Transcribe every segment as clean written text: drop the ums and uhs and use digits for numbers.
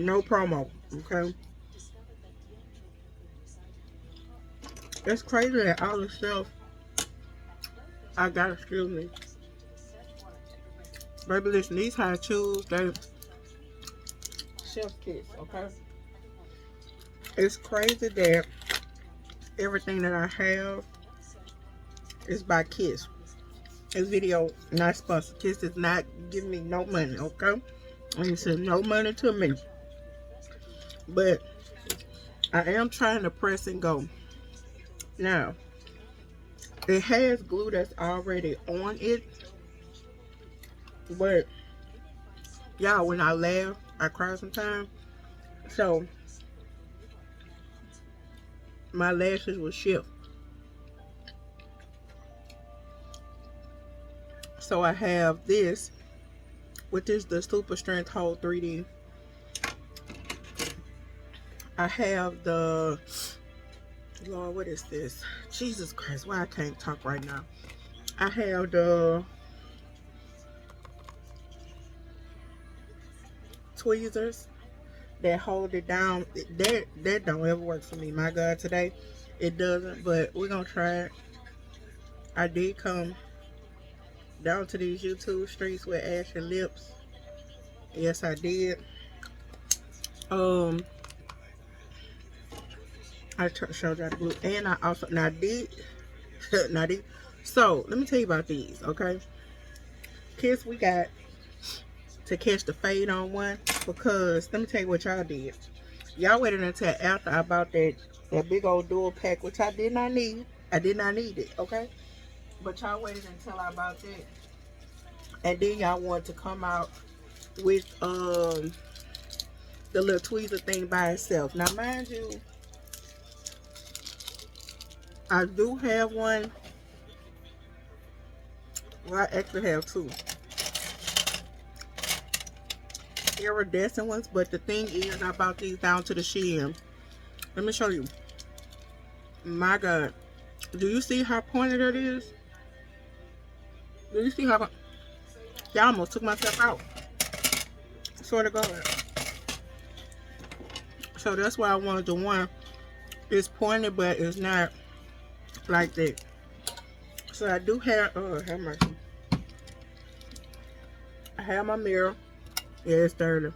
No promo, okay? It's crazy that all the stuff I got, excuse me. Baby, listen, these high shoes, they chef kiss, okay? It's crazy that everything that I have is by Kiss. This video not sponsored. Kiss is not giving me no money, okay? And it says no money to me. But I am trying to press and go. Now, it has glue that's already on it. But, y'all, when I laugh, I cry sometimes. So, my lashes will shift. So, I have this, which is the Super Strength Hold 3D. I have the, Lord, what is this? Jesus Christ, why I can't talk right now. I have the tweezers that hold it down. That don't ever work for me. My God, today it doesn't, but we're gonna try it. I did come down to these YouTube streets with ashy lips. Yes, I did. I showed y'all the glue, and I also now did now these. So let me tell you about these, okay? Kids, we got to catch the fade on one, because let me tell you what y'all did. Y'all waited until after I bought that big old dual pack, which I did not need. I did not need it, okay? But y'all waited until I bought that, and then y'all wanted to come out with the little tweezer thing by itself. Now, mind you, I do have one. Well, I actually have two iridescent ones, but the thing is, I bought these down to the Shein. Let me show you. My God, do you see how pointed it is? Do you see how? Y'all almost took myself out. Swear to God. So that's why I wanted the one. It's pointed, but it's not like that. So I do have, have mercy. I have my mirror. Yeah, it's dirty.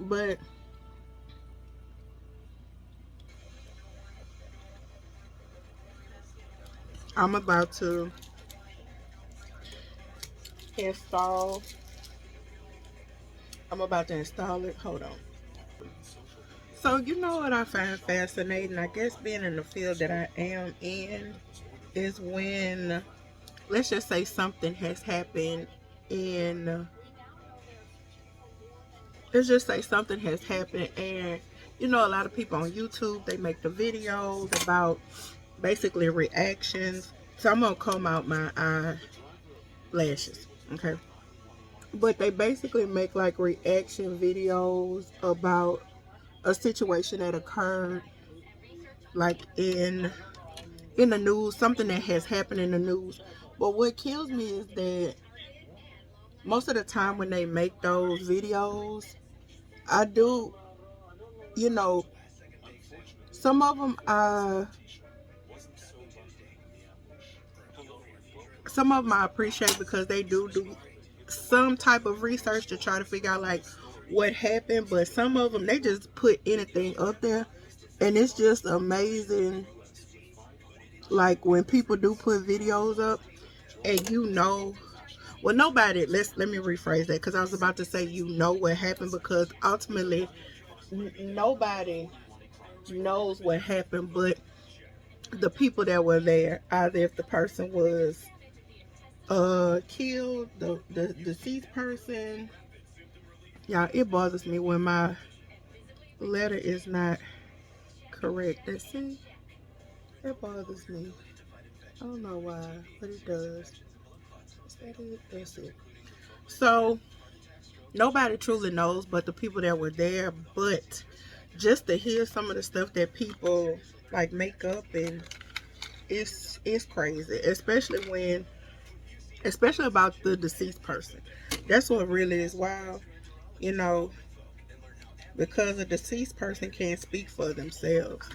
But I'm about to install. I'm about to install it. Hold on. So you know what I find fascinating? I guess being in the field that I am in is when, let's just say something has happened in, let's just say something has happened, and you know, a lot of people on YouTube, they make the videos about basically reactions. So I'm gonna comb out my eyelashes, okay? But they basically make like reaction videos about a situation that occurred, like in the news, something that has happened in the news. But what kills me is that most of the time when they make those videos, I do, you know, some of them I appreciate, because they do some type of research to try to figure out like what happened. But some of them, they just put anything up there, and it's just amazing. Like when people do put videos up, and you know, well, nobody, let me rephrase that, because I was about to say you know what happened, because ultimately nobody knows what happened but the people that were there. Either if the person was killed, the deceased person. Y'all, it bothers me when my letter is not correct. Let's see, it bothers me. I don't know why, but it does. Is that it? That's it. So nobody truly knows but the people that were there. But just to hear some of the stuff that people like make up, and it's crazy, especially about the deceased person. That's what really is wild. You know, because a deceased person can't speak for themselves.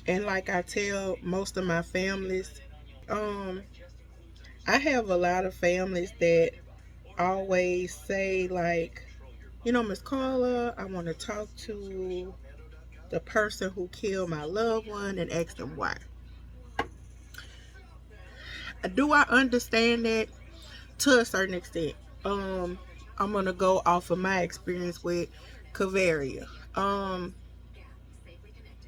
And like I tell most of my families, um, I have a lot of families that always say like, Miss Carla, I want to talk to the person who killed my loved one and ask them why. Do I understand that? To a certain extent. I'm gonna go off of my experience with Cavaria.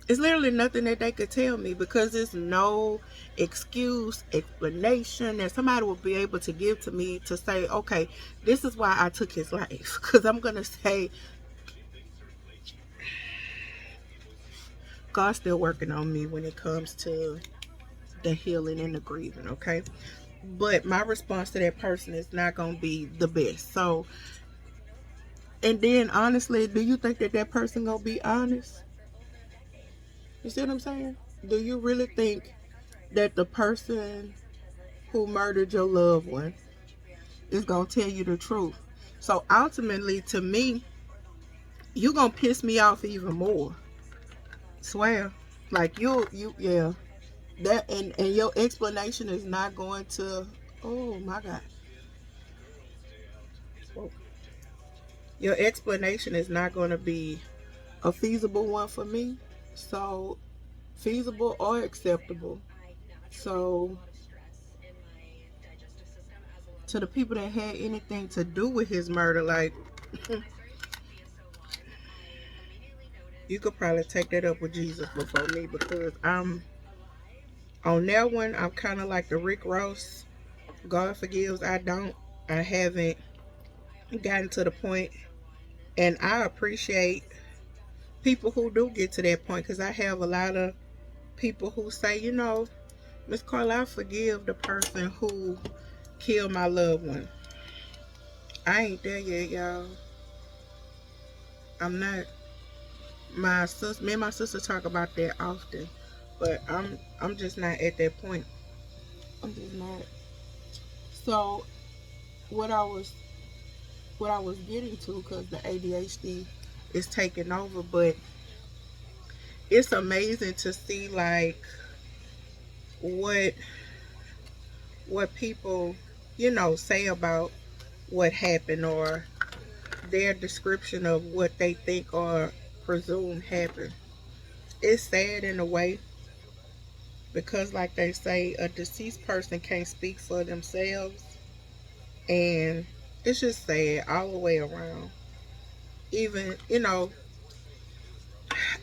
It's literally nothing that they could tell me because there's no explanation that somebody will be able to give to me to say, okay, this is why I took his life. Because I'm gonna say, God's still working on me when it comes to the healing and the grieving, okay? But my response to that person is not gonna be the best. So, and then honestly, do you think that that person gonna be honest? You see what I'm saying? Do you really think that the person who murdered your loved one is gonna tell you the truth? So ultimately, to me, you gonna piss me off even more. Swear, like yeah. That and your explanation is not going to. Oh my God. Your explanation is not going to be a feasible one for me. So, feasible or acceptable. So, to the people that had anything to do with his murder, like, you could probably take that up with Jesus before me because I'm on that one. I'm kind of like the Rick Ross. God forgives, I don't. I haven't gotten to the point, and I appreciate people who do get to that point because I have a lot of people who say, Miss Carla, I forgive the person who killed my loved one. I ain't there yet, y'all. I'm not. Me and my sister talk about that often, but I'm just not at that point. I'm just not. So what I was what I was getting to, because the ADHD is taking over, but it's amazing to see like what people say about what happened or their description of what they think or presume happened. It's sad in a way because, like they say, a deceased person can't speak for themselves, and it's just sad all the way around. Even,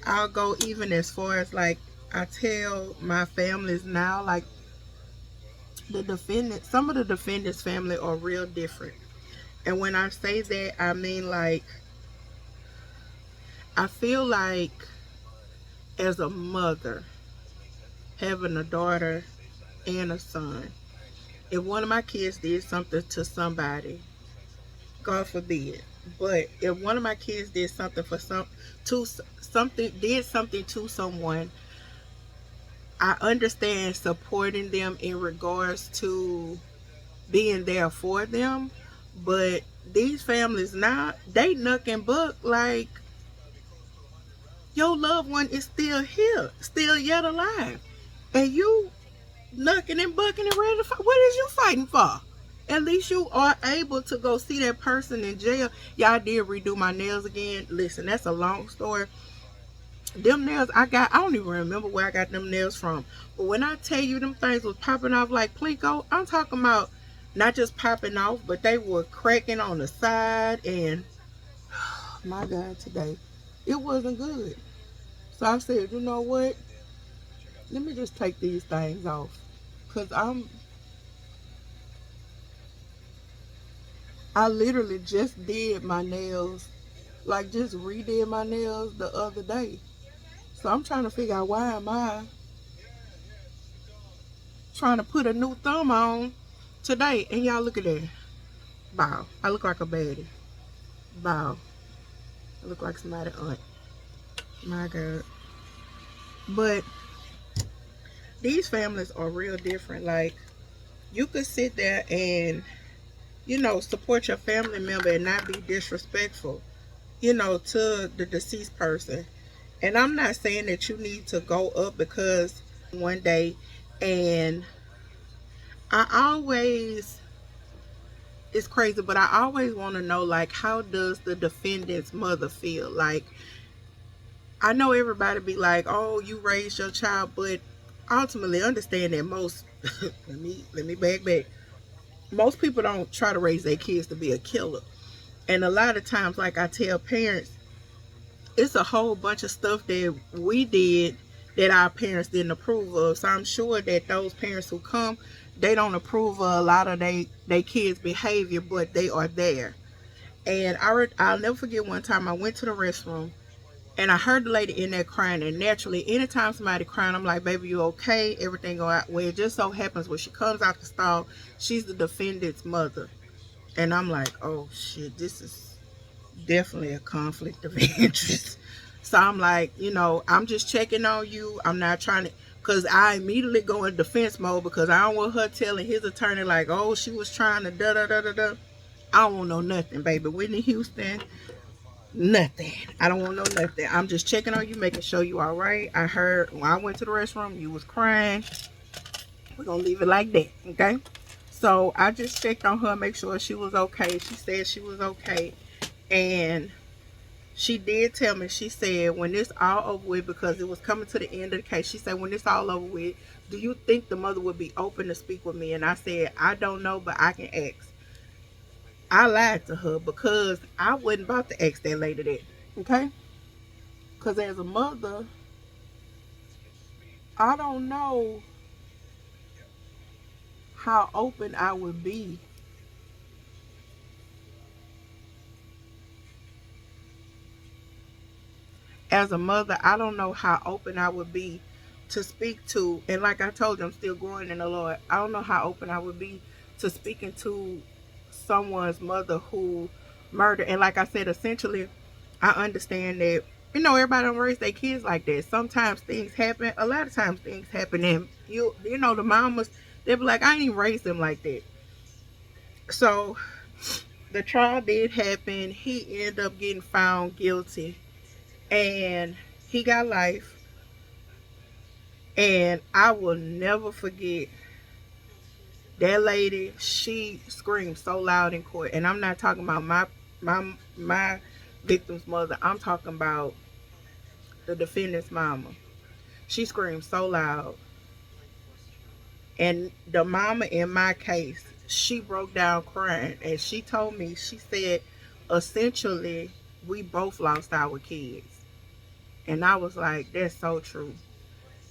I'll go even as far as like I tell my families now, like some of the defendants' family are real different. And when I say that, I mean like I feel like as a mother having a daughter and a son, if one of my kids did something to somebody, God forbid, but if one of my kids did something to someone, I understand supporting them in regards to being there for them. But these families now, they nuck and buck like your loved one is still here, still yet alive, and you knucking and bucking and ready to fight. What is you fighting for? At least you are able to go see that person in jail. Y'all did redo my nails again. Listen, that's a long story. Them nails I don't even remember where I got them nails from. But when I tell you them things was popping off like Plinko, I'm talking about not just popping off, but they were cracking on the side. And my God, today, it wasn't good. So I said, you know what? Let me just take these things off. Because I literally just did my nails, like just redid my nails the other day. So I'm trying to figure out why am I trying to put a new thumb on today. And y'all look at that. Bow. I look like a baddie. Bow. I look like somebody aunt. My God. But these families are real different. Like, you could sit there and, support your family member and not be disrespectful. to the deceased person. And I'm not saying that you need to go up because one day, and I always, it's crazy, but I always want to know, like, how does the defendant's mother feel? Like, I know everybody be like, oh, you raised your child, but ultimately understand that most, let me back. Most people don't try to raise their kids to be a killer. And a lot of times, like I tell parents, it's a whole bunch of stuff that we did that our parents didn't approve of. So I'm sure that those parents who come, they don't approve of a lot of they kids' behavior, but they are there. And I'll never forget one time I went to the restroom and I heard the lady in there crying. And naturally, anytime somebody crying, I'm like, baby, you okay? Everything go out. Well, it just so happens when she comes out the stall, she's the defendant's mother. And I'm like, oh shit, this is definitely a conflict of interest. So I'm like, I'm just checking on you. I'm not trying to, because I immediately go in defense mode because I don't want her telling his attorney, like, oh, she was trying to da da da da da. I don't want no nothing, baby. Whitney Houston, nothing. I don't want no nothing. I'm just checking on you, making sure you all right. I heard when I went to the restroom, you was crying. We're going to leave it like that, okay? So I just checked on her, make sure she was okay. She said she was okay. And she did tell me, she said, when this all over with, because it was coming to the end of the case, she said, when this all over with, do you think the mother would be open to speak with me? And I said, I don't know, but I can ask. I lied to her because I wasn't about to ask that lady that, okay? Because as a mother, I don't know how open I would be. As a mother, I don't know how open I would be to speak to, and like I told you, I'm still growing in the Lord. I don't know how open I would be to speaking to someone's mother who murdered. And like I said, essentially, I understand that, everybody don't raise their kids like that. Sometimes things happen. A lot of times things happen, and the mamas, they be like, I ain't even raised them like that. So the trial did happen. He ended up getting found guilty, and he got life. And I will never forget that lady. She screamed so loud in court, and I'm not talking about my victim's mother. I'm talking about the defendant's mama. She screamed so loud, and the mama in my case, she broke down crying, and she told me, she said, essentially, we both lost our kids. And I was like, that's so true.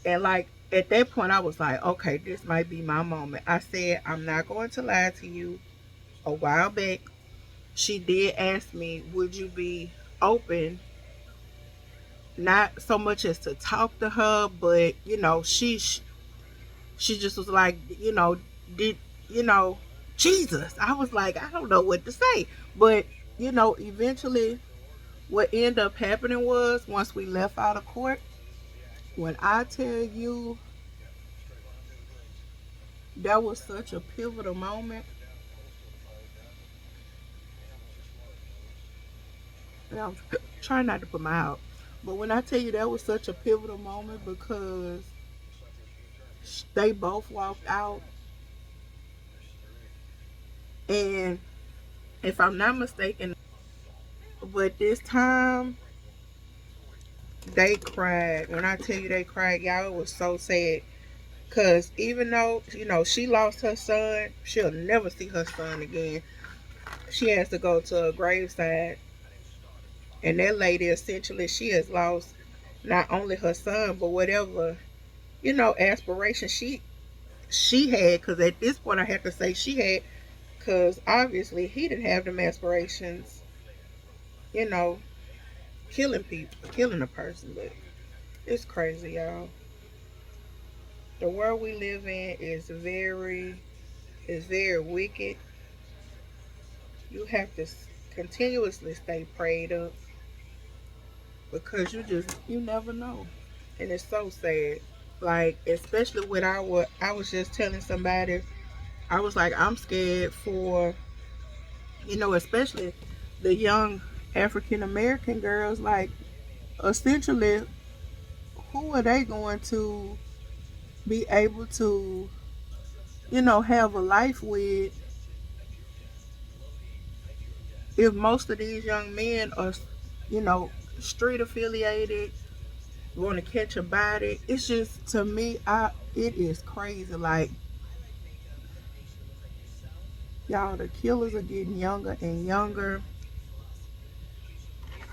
And like at that point, I was like, okay, this might be my moment. I said, I'm not going to lie to you. A while back, she did ask me, would you be open, not so much as to talk to her, but she just was like, did you know Jesus? I was like, I don't know what to say. But eventually what ended up happening was, once we left out of court, when I tell you, that was such a pivotal moment. And I'm trying not to put my out. But when I tell you, that was such a pivotal moment because they both walked out. And if I'm not mistaken, but this time they cried. When I tell you they cried, y'all, it was so sad. Because even though, she lost her son, she'll never see her son again. She has to go to a graveside. And that lady, essentially, she has lost not only her son, but whatever, aspiration she had. Because at this point, I have to say she had, because obviously he didn't have them aspirations, you know, killing people, killing a person. But it's crazy, y'all. The world we live in is very wicked. You have to continuously stay prayed up because you never know, and it's so sad. Like, especially with I was just telling somebody, I was like, I'm scared for, especially the young African American girls, like, essentially, who are they going to be able to, have a life with if most of these young men are, you know, street affiliated, want to catch a body? It's just, to me, it is crazy. Like, y'all, the killers are getting younger and younger.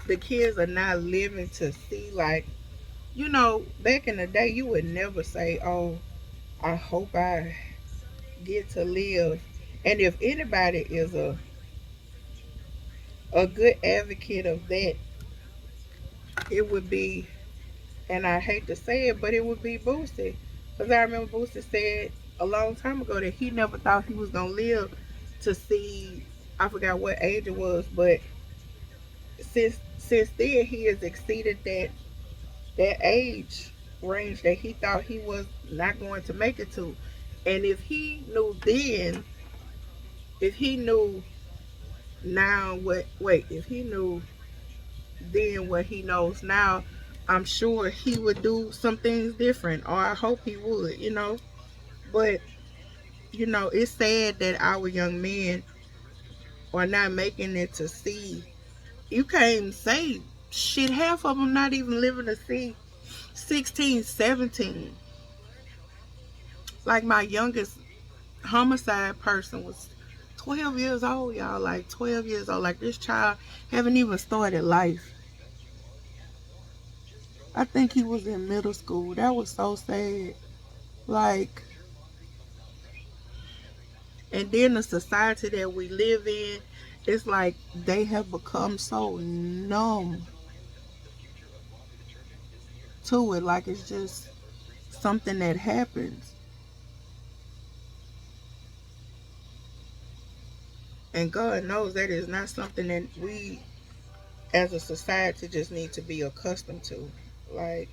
The kids are not living to see, like, back in the day, you would never say, "Oh, I hope I get to live." And if anybody is a good advocate of that, it would be, and I hate to say it, but it would be Boosie. Because I remember Boosie said a long time ago that he never thought he was going to live to see, I forgot what age it was, but since then he has exceeded that age range that he thought he was not going to make it to. And if he knew then, if he knew now what, wait, if he knew then what he knows now, I'm sure he would do some things different, or I hope he would. But, it's sad that our young men are not making it to see. You can't even say shit. Half of them not even living to see 16, 17. Like, my youngest homicide person was 12 years old, y'all. Like, 12 years old. Like, this child haven't even started life. I think he was in middle school. That was so sad. Like, and then the society that we live in, it's like they have become so numb to it. Like, it's just something that happens. And God knows that is not something that we as a society just need to be accustomed to. Like,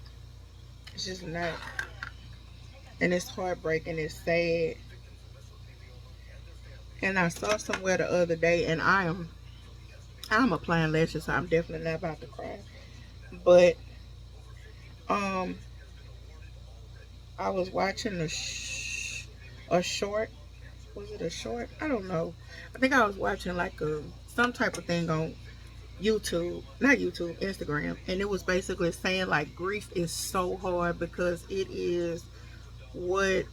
it's just not. And it's heartbreaking, it's sad. And I saw somewhere the other day, and I'm applying lashes, so I'm definitely not about to cry. But um I was watching a short. Was it a short? I don't know. I think I was watching like some type of thing on YouTube, not YouTube, Instagram, and it was basically saying like grief is so hard because it is what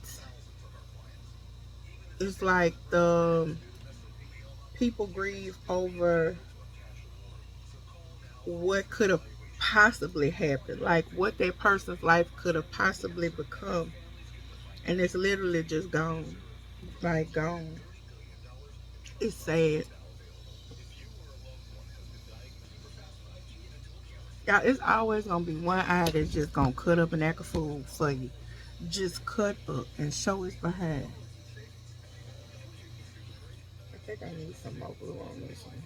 it's like the people grieve over what could have possibly happened, like what that person's life could have possibly become, and it's literally just gone, like gone. It's sad. Yeah, it's always gonna be one eye that's just gonna cut up and act a fool for you. Just cut up and show its behind. I think I need some more glue on this one.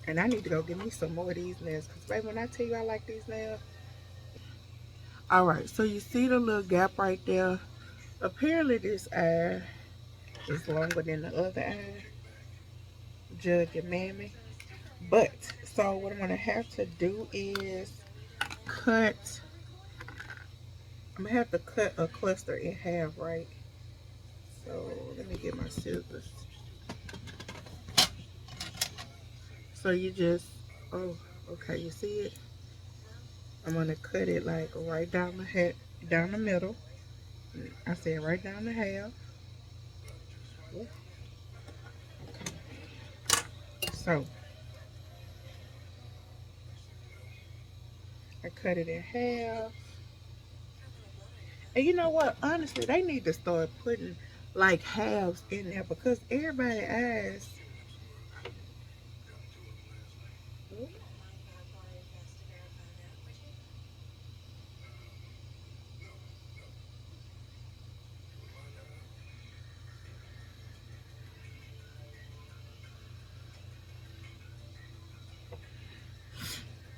And I need to go get me some more of these nails. Because, baby, when I tell you I like these nails. Alright, so you see the little gap right there? Apparently this eye is longer than the other eye. Judge your mammy. But, so what I'm going to have to do is cut. I'm going to have to cut a cluster in half, right? So let me get my scissors. So you just, oh, okay, you see it? I'm gonna cut it like right down the head, down the middle. I said right down the half. So I cut it in half. And you know what? Honestly, they need to start putting like halves in there because everybody asks.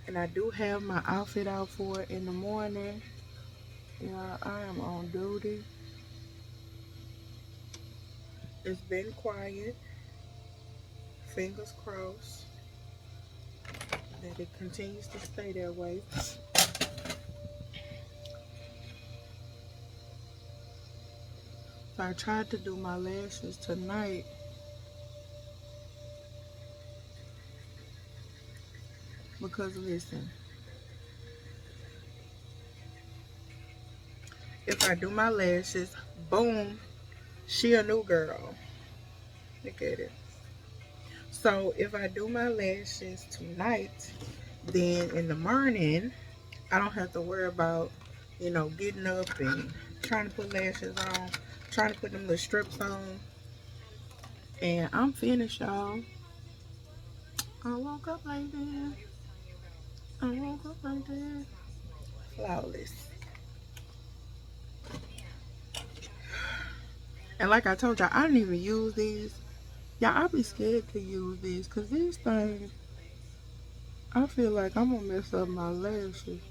And I do have my outfit out for it in the morning. Yeah, I am on duty. It's been quiet. Fingers crossed that it continues to stay that way. So I tried to do my lashes tonight because listen, if I do my lashes, boom, she a new girl. Look at it. So if I do my lashes tonight, then in the morning, I don't have to worry about, getting up and trying to put lashes on, trying to put them little strips on. And I'm finished, y'all. I woke up like that. I woke up like that. Flawless. And like I told y'all, I didn't even use these. Yeah, I be scared to use these because these things, I feel like I'm gonna mess up my lashes.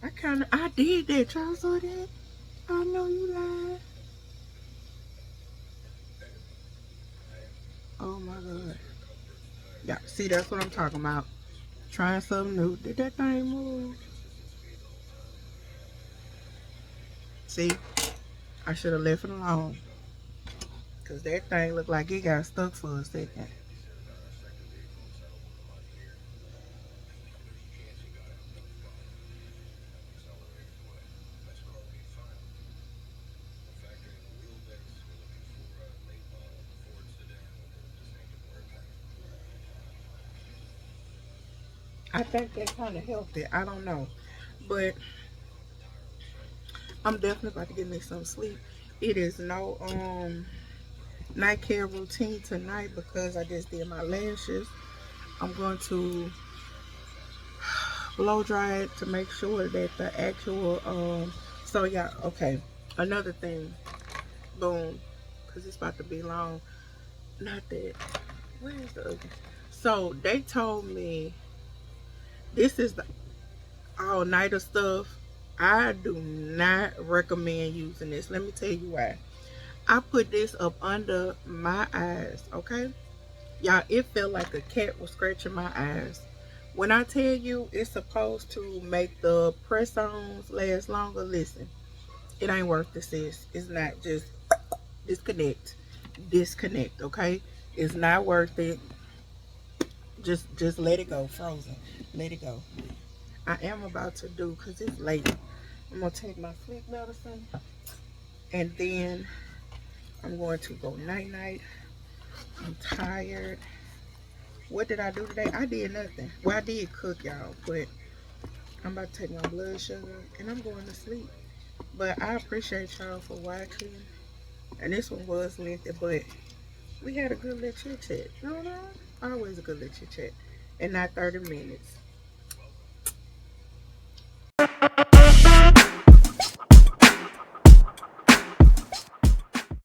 I did that. Y'all saw that? I know you lied. Oh my God. Yeah, see, that's what I'm talking about. Trying something new. Did that thing move? See, I should have left it alone. Because that thing looked like it got stuck for a second. I think that kind of helped it. I don't know. But I'm definitely about to get me some sleep. It is no night care routine tonight because I just did my lashes. I'm going to blow dry it to make sure that the actual so yeah, okay. Another thing, boom, because it's about to be long. Not that. Where is the other? So they told me this is the all-nighter stuff. I do not recommend using this. Let me tell you why. I put this up under my eyes, okay? Y'all, it felt like a cat was scratching my eyes. When I tell you it's supposed to make the press-ons last longer, listen, it ain't worth the sis. It's not. Just disconnect. Disconnect, okay? It's not worth it. Just let it go. Frozen. Let it go. I am about to do, because it's late, I'm going to take my sleep medicine, and then I'm going to go night-night. I'm tired. What did I do today? I did nothing. Well, I did cook, y'all, but I'm about to take my blood sugar, and I'm going to sleep. But I appreciate y'all for watching. And this one was lengthy, but we had a good little chit-chat. You know what? Always a good little chit-chat. And not 30 minutes.